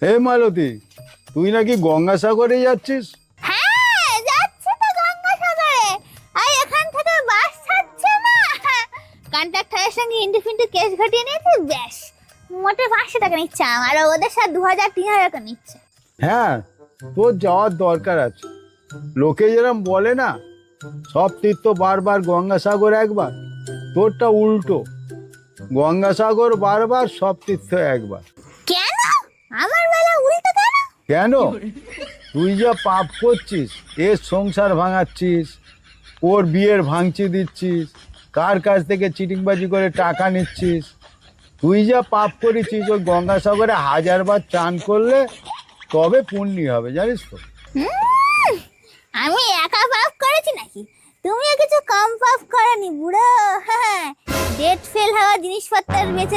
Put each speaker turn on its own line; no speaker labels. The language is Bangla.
হে মালতী, তুই নাকি গঙ্গাসাগরে যাচ্ছিস?
হ্যাঁ, যাচ্ছি তো গঙ্গাসাগরে। আর এখান থেকে বাস ছাড়ছে না। কন্ট্রাক্টরের সঙ্গে ইন্ডিফিন্টু কেস ঘটিয়ে নিয়েছে, ব্যাস মোটে 500 টাকা নিচ্ছে, আমার ওদের সাথে 2000-3000 টাকা নিচ্ছে।
হ্যাঁ, তোর যাওয়ার দরকার আছে। লোকে যেরকম বলে না, সব তীর্থ বারবার গঙ্গাসাগর একবার, তোরটা উল্টো। গঙ্গাসাগর বারবার, সব তীর্থ একবার।
কেন আমার বেলা উল্টো কেন?
কেন? তুই যা পাপ করছিস, এর সংসার ভাঙাচ্ছিস, ওর বিয়ের ভাঙচি দিচ্ছিস, কার কাছ থেকে চিটিংবাজি করে টাকা নিচ্ছিস, তুই যা পাপ করেছিস, ওই গঙ্গাসাগরে 1000 বার চান করলে তবে পুণ্যি হবে, জানিস তো?
আমি একা পাপ করেছি নাকি? তুমিও কিছু কম পাপ করনি বুড়ো। ডেট ফেল হওয়া জিনিসপত্র বেঁচে